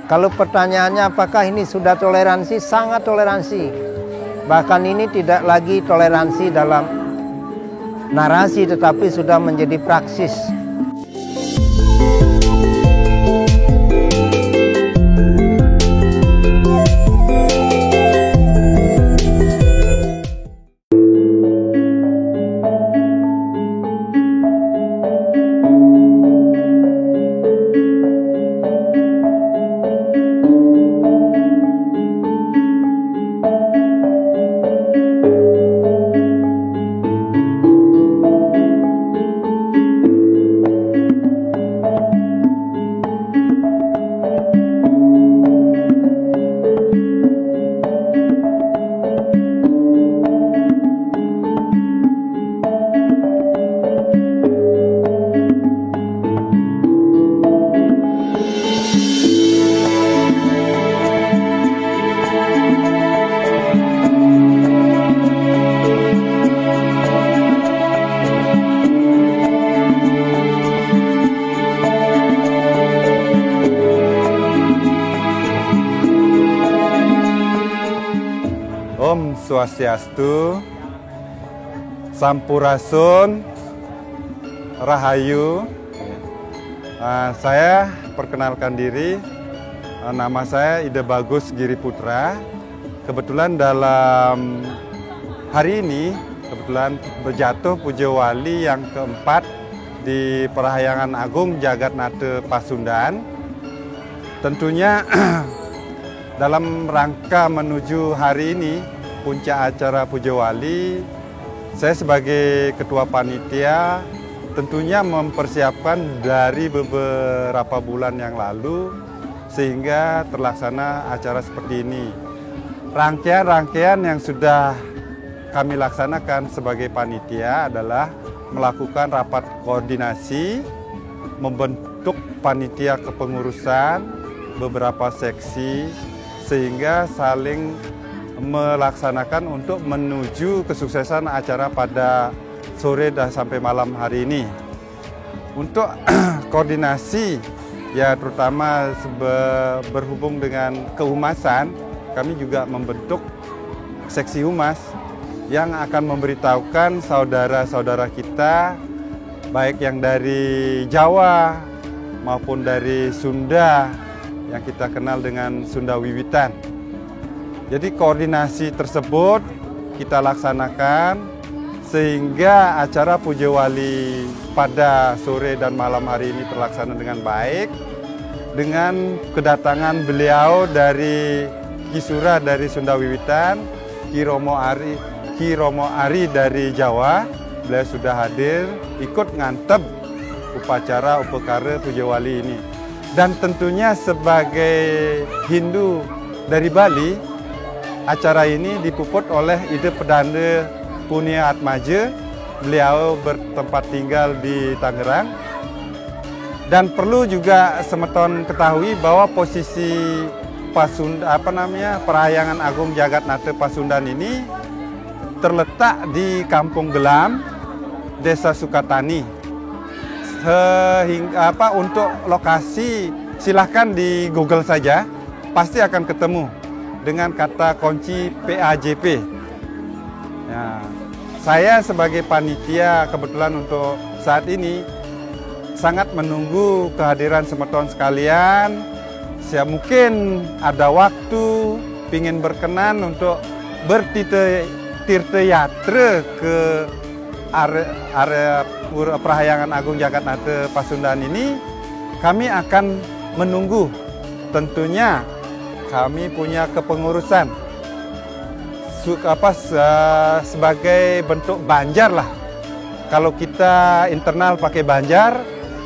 Kalau pertanyaannya apakah ini sudah toleransi? Sangat toleransi. Bahkan ini tidak lagi toleransi dalam narasi, tetapi sudah menjadi praksis. Om Swastiastu, Sampurasun, Rahayu. Saya perkenalkan diri, nama saya Ide Bagus Giri Putra. Kebetulan dalam hari ini, berjatuh Puja Wali yang keempat di Parahyangan Agung Jagat Nate Pasundan. Tentunya dalam rangka menuju hari ini, puncak acara Puja Wali, saya sebagai Ketua Panitia tentunya mempersiapkan dari beberapa bulan yang lalu sehingga terlaksana acara seperti ini. Rangkaian-rangkaian yang sudah kami laksanakan sebagai panitia adalah melakukan rapat koordinasi, membentuk panitia kepengurusan, beberapa seksi, sehingga saling melaksanakan untuk menuju kesuksesan acara pada sore dan sampai malam hari ini. Untuk koordinasi, ya terutama berhubung dengan kehumasan, kami juga membentuk seksi humas yang akan memberitahukan saudara-saudara kita, baik yang dari Jawa maupun dari Sunda, yang kita kenal dengan Sunda Wiwitan. Jadi koordinasi tersebut kita laksanakan sehingga acara Puja Wali pada sore dan malam hari ini terlaksana dengan baik, dengan kedatangan beliau dari Kisura dari Sunda Wiwitan, Ki Romo Ari dari Jawa. Beliau sudah hadir ikut ngantep upacara upekara Puja Wali ini. Dan tentunya sebagai Hindu dari Bali, acara ini dipuput oleh Ide Pedanda Punia Atmaja. Beliau bertempat tinggal di Tangerang. Dan perlu juga semeton ketahui bahwa posisi Parahyangan Agung Jagat Nate Pasundan ini terletak di Kampung Gelam, Desa Sukatani. Untuk lokasi silahkan di Google saja, pasti akan ketemu dengan kata kunci PAJP. Ya, saya sebagai panitia kebetulan untuk saat ini sangat menunggu kehadiran semeton sekalian. Saya mungkin ada waktu, ingin berkenan untuk bertirta-yatra ke area Parahyangan Agung Jagat Nate Pasundan ini. Kami akan menunggu. Tentunya kami punya kepengurusan sebagai bentuk banjar lah. Kalau kita internal pakai banjar,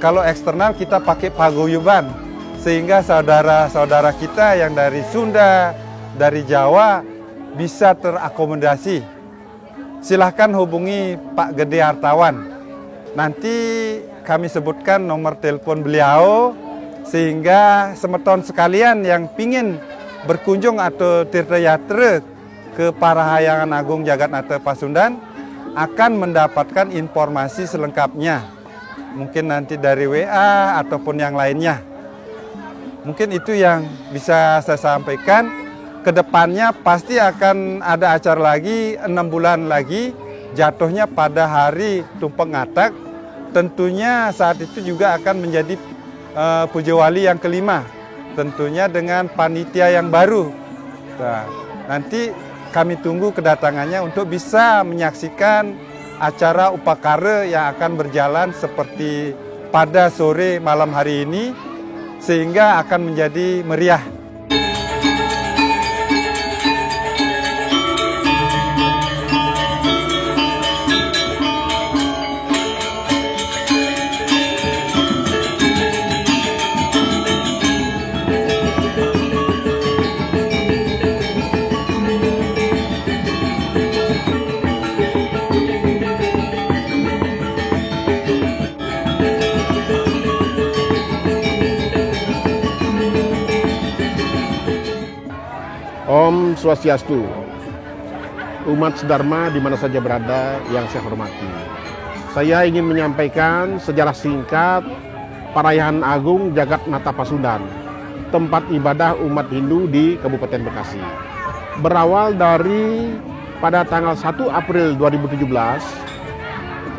kalau eksternal kita pakai paguyuban, sehingga saudara-saudara kita yang dari Sunda, dari Jawa bisa terakomodasi. Silahkan hubungi Pak Gede Hartawan. Nanti kami sebutkan nomor telepon beliau, sehingga semeton sekalian yang pingin berkunjung atau tirta-yatra ke Parahyangan Agung Jagat Nate Pasundan akan mendapatkan informasi selengkapnya. Mungkin nanti dari WA ataupun yang lainnya. Mungkin itu yang bisa saya sampaikan. Kedepannya pasti akan ada acara lagi 6 bulan lagi, jatuhnya pada hari Tumpeng Ngatak. Tentunya saat itu juga akan menjadi Puja Wali yang kelima, tentunya dengan panitia yang baru. Nah, nanti kami tunggu kedatangannya untuk bisa menyaksikan acara upacara yang akan berjalan seperti pada sore malam hari ini, sehingga akan menjadi meriah. Om Swastiastu, umat sedharma di mana saja berada yang saya hormati. Saya ingin menyampaikan sejarah singkat Parayahan Agung Jagat Nata Pasundan, tempat ibadah umat Hindu di Kabupaten Bekasi. Berawal dari pada tanggal 1 April 2017,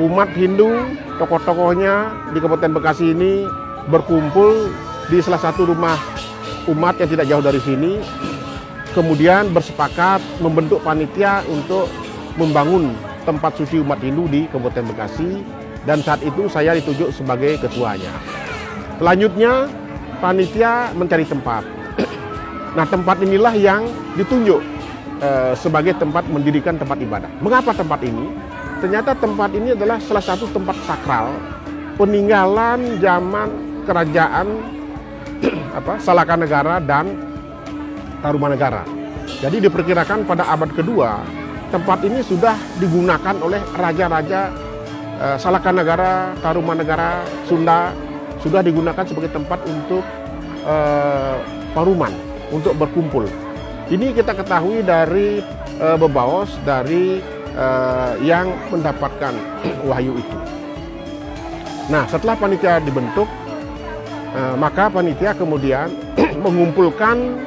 umat Hindu, tokoh-tokohnya di Kabupaten Bekasi ini berkumpul di salah satu rumah umat yang tidak jauh dari sini. Kemudian bersepakat membentuk panitia untuk membangun tempat suci umat Hindu di Kabupaten Bekasi, dan saat itu saya ditunjuk sebagai ketuanya. Selanjutnya panitia mencari tempat. Nah, tempat inilah yang ditunjuk sebagai tempat mendirikan tempat ibadah. Mengapa tempat ini? Ternyata tempat ini adalah salah satu tempat sakral peninggalan zaman kerajaan Salakanegara dan Tarumanegara. Jadi diperkirakan pada abad kedua tempat ini sudah digunakan oleh raja-raja Salakanegara, Tarumanegara, Sunda, sudah digunakan sebagai tempat untuk paruman, untuk berkumpul. Ini kita ketahui dari bebaos dari yang mendapatkan wahyu itu. Nah, setelah panitia dibentuk, maka panitia kemudian mengumpulkan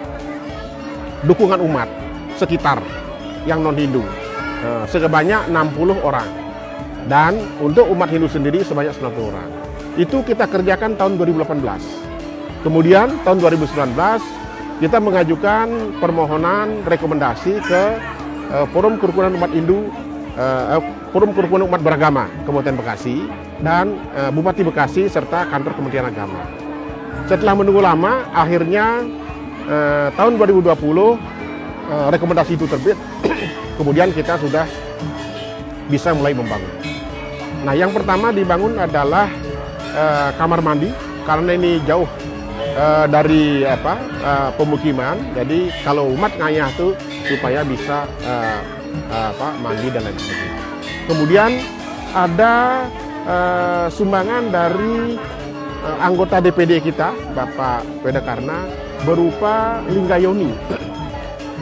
dukungan umat sekitar yang non-Hindu sebanyak 60 orang, dan untuk umat Hindu sendiri sebanyak 90 orang. Itu kita kerjakan tahun 2018. Kemudian tahun 2019 kita mengajukan permohonan rekomendasi ke Forum Kerukunan Umat Hindu, Forum Kerukunan Umat Beragama Kabupaten Bekasi, dan Bupati Bekasi serta kantor Kementerian Agama. Setelah menunggu lama, akhirnya tahun 2020 rekomendasi itu terbit. Kemudian kita sudah bisa mulai membangun. Nah, yang pertama dibangun adalah kamar mandi, karena ini jauh dari pemukiman. Jadi kalau umat ngayah tuh supaya bisa mandi dan lain sebagainya. Kemudian ada sumbangan dari anggota DPD kita, Bapak Wedakarna, berupa Linggayoni.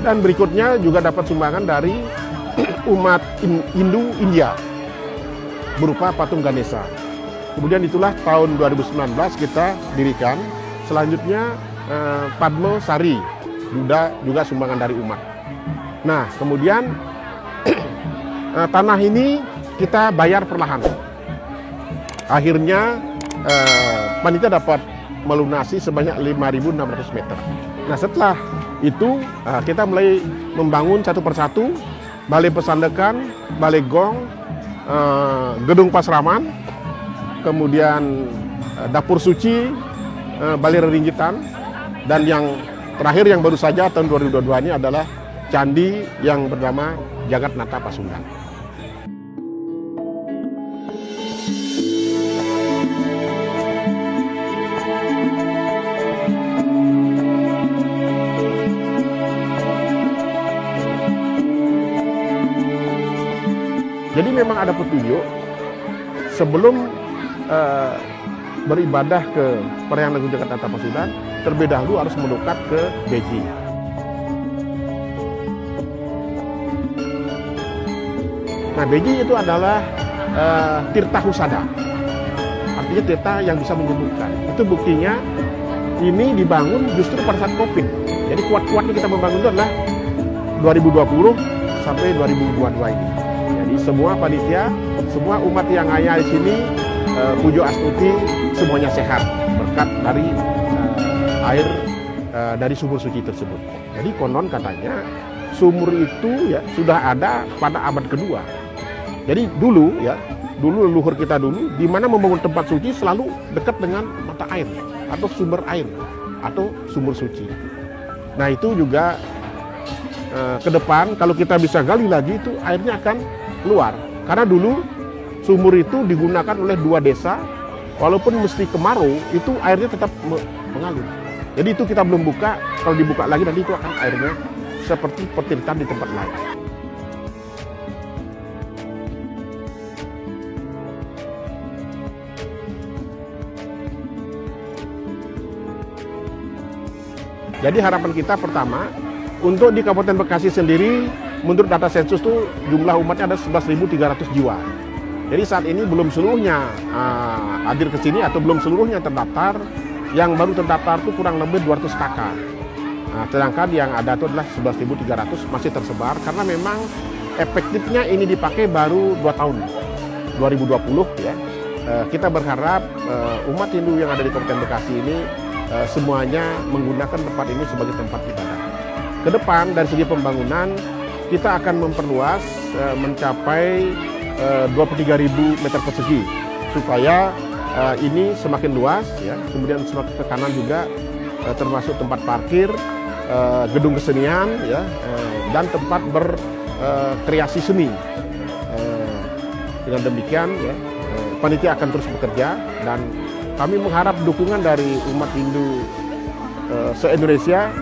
Dan berikutnya juga dapat sumbangan dari umat Hindu India berupa patung Ganesha. Kemudian itulah tahun 2019 kita dirikan. Selanjutnya Padma Sari juga sumbangan dari umat. Nah, kemudian tanah ini kita bayar perlahan. Akhirnya panitia dapat melunasi sebanyak 5.600 meter. Nah, setelah itu kita mulai membangun satu persatu balai pesandekan, balai gong, gedung pasraman, kemudian dapur suci, balai reringgitan, dan yang terakhir yang baru saja tahun 2022 ini adalah candi yang bernama Jagat Nata Pasundan. Jadi memang ada petunjuk sebelum beribadah ke Parayahan Agung Jagat Nata Pasundan, terlebih dahulu harus mendekat ke Beji. Nah, Beji itu adalah tirta husada, artinya tirta yang bisa menyembuhkan. Itu buktinya ini dibangun justru pada saat COVID. Jadi kuat-kuatnya kita membangun itu adalah 2020 sampai 2022 ini. Jadi semua panitia, semua umat yang ada di sini, Pujo Astuti, semuanya sehat berkat dari air dari sumur suci tersebut. Jadi konon katanya sumur itu ya sudah ada pada abad kedua. Jadi dulu leluhur kita dulu, di mana membangun tempat suci selalu dekat dengan mata air atau sumber air atau sumur suci. Nah itu juga ke depan kalau kita bisa gali lagi itu airnya akan keluar. Karena dulu sumur itu digunakan oleh 2 desa, walaupun mesti kemarau itu airnya tetap mengalir. Jadi itu kita belum buka, kalau dibuka lagi nanti itu akan airnya seperti pertiritan di tempat lain. Jadi harapan kita pertama, untuk di Kabupaten Bekasi sendiri, menurut data sensus itu jumlah umatnya ada 11.300 jiwa. Jadi saat ini belum seluruhnya hadir ke sini atau belum seluruhnya terdaftar. Yang baru terdaftar itu kurang lebih 200 KK. Nah, sedangkan yang ada itu adalah 11.300 masih tersebar karena memang efektifnya ini dipakai baru 2 tahun, 2020 ya. Kita berharap umat Hindu yang ada di Kabupaten Bekasi ini semuanya menggunakan tempat ini sebagai tempat ibadah. Ke depan dari segi pembangunan kita akan memperluas mencapai 23.000 meter persegi supaya ini semakin luas ya, kemudian semakin ke kanan juga termasuk tempat parkir, gedung kesenian ya, dan tempat berkreasi seni. Dengan demikian ya, panitia akan terus bekerja dan kami mengharap dukungan dari umat Hindu se-Indonesia.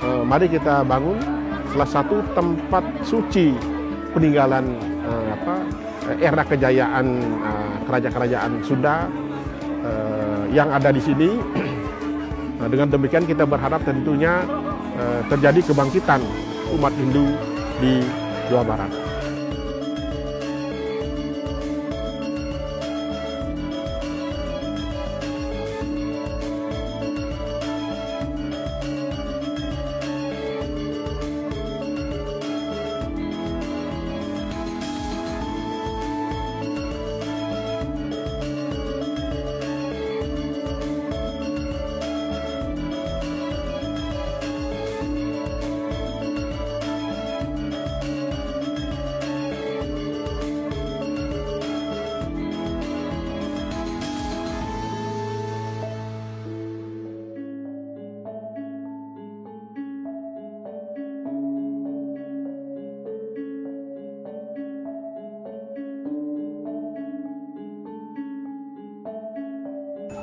Mari kita bangun salah satu tempat suci peninggalan era kejayaan kerajaan-kerajaan Sunda yang ada di sini. Nah, dengan demikian kita berharap tentunya terjadi kebangkitan umat Hindu di Jawa Barat.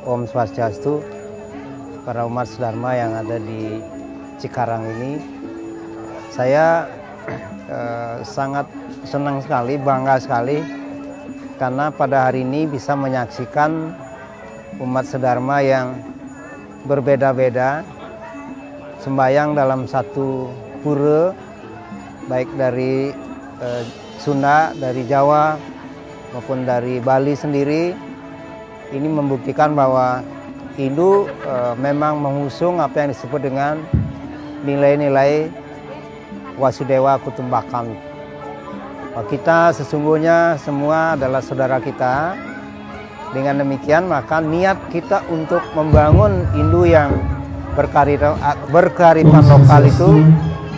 Om Swastiastu, para umat Dharma yang ada di Cikarang ini. Saya sangat senang sekali, bangga sekali karena pada hari ini bisa menyaksikan umat sedharma yang berbeda-beda sembahyang dalam satu pura, baik dari Sunda, dari Jawa maupun dari Bali sendiri. Ini membuktikan bahwa Hindu memang mengusung apa yang disebut dengan nilai-nilai Wasudewa Kutumbakam. Kita sesungguhnya semua adalah saudara kita. Dengan demikian maka niat kita untuk membangun Hindu yang berkearifan lokal itu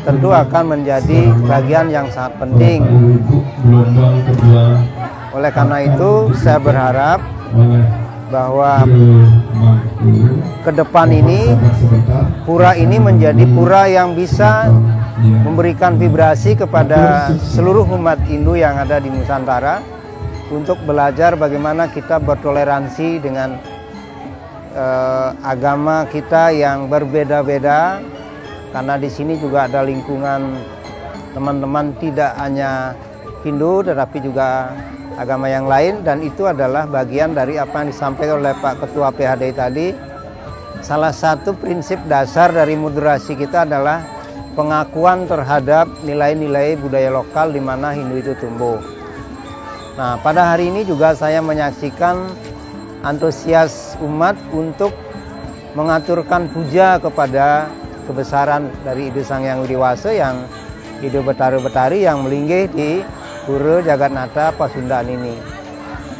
tentu akan menjadi bagian yang sangat penting. Oleh karena itu saya berharap bahwa ke depan ini pura ini menjadi pura yang bisa memberikan vibrasi kepada seluruh umat Hindu yang ada di Nusantara untuk belajar bagaimana kita bertoleransi dengan agama kita yang berbeda-beda, karena di sini juga ada lingkungan teman-teman tidak hanya Hindu tetapi juga agama yang lain, dan itu adalah bagian dari apa yang disampaikan oleh Pak Ketua PHDI tadi. Salah satu prinsip dasar dari moderasi kita adalah pengakuan terhadap nilai-nilai budaya lokal di mana Hindu itu tumbuh. Nah, pada hari ini juga saya menyaksikan antusias umat untuk mengaturkan puja kepada kebesaran dari Ide Sang Hyang Widi-Wasa yang Ide Betari-Betari yang melinggih di Pura Jagatnata Pasundan ini.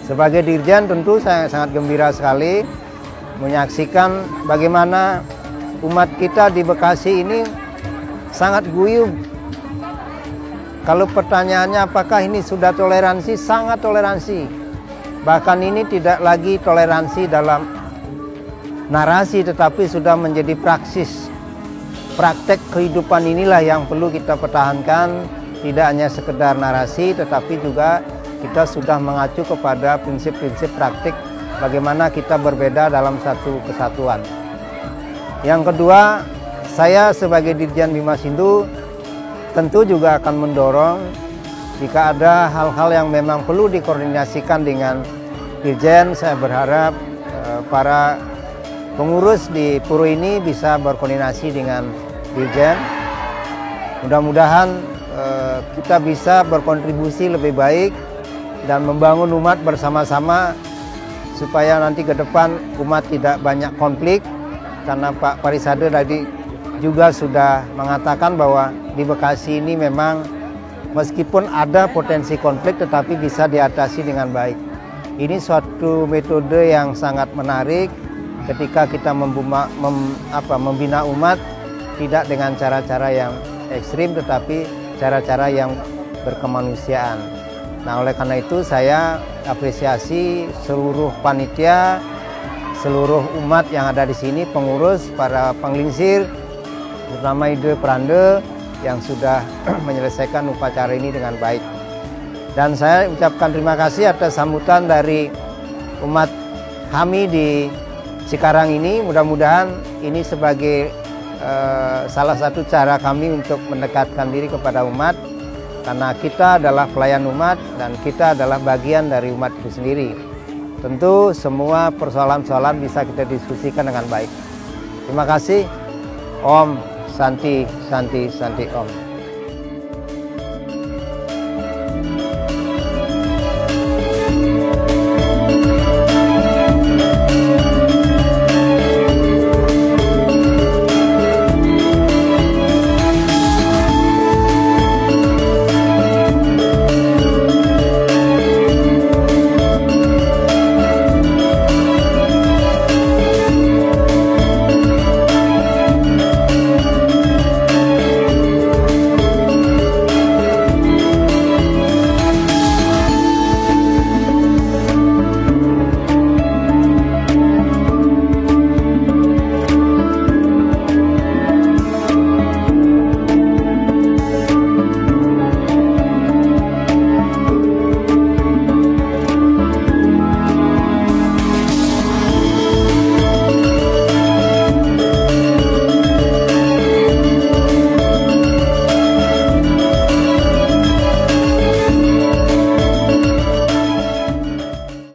Sebagai Dirjen tentu saya sangat gembira sekali menyaksikan bagaimana umat kita di Bekasi ini sangat guyup. Kalau pertanyaannya apakah ini sudah toleransi, sangat toleransi. Bahkan ini tidak lagi toleransi dalam narasi tetapi sudah menjadi praksis. Praktek kehidupan inilah yang perlu kita pertahankan, tidak hanya sekedar narasi tetapi juga kita sudah mengacu kepada prinsip-prinsip praktik bagaimana kita berbeda dalam satu kesatuan. Yang kedua, saya sebagai Dirjen Bima Sindhu tentu juga akan mendorong jika ada hal-hal yang memang perlu dikoordinasikan dengan Dirjen. Saya berharap para pengurus di Pura ini bisa berkoordinasi dengan Dirjen. Mudah-mudahan kita bisa berkontribusi lebih baik dan membangun umat bersama-sama supaya nanti ke depan umat tidak banyak konflik, karena Pak Parisade tadi juga sudah mengatakan bahwa di Bekasi ini memang meskipun ada potensi konflik tetapi bisa diatasi dengan baik. Ini suatu metode yang sangat menarik ketika kita membina umat tidak dengan cara-cara yang ekstrim tetapi cara-cara yang berkemanusiaan. Nah, oleh karena itu saya apresiasi seluruh panitia, seluruh umat yang ada di sini, pengurus, para penglingsir, terutama Ide Prande yang sudah menyelesaikan upacara ini dengan baik. Dan saya ucapkan terima kasih atas sambutan dari umat kami di Cikarang ini. Mudah-mudahan ini sebagai salah satu cara kami untuk mendekatkan diri kepada umat, karena kita adalah pelayan umat dan kita adalah bagian dari umat itu sendiri. Tentu semua persoalan-persoalan bisa kita diskusikan dengan baik. Terima kasih. Om Santi Santi Santi Om.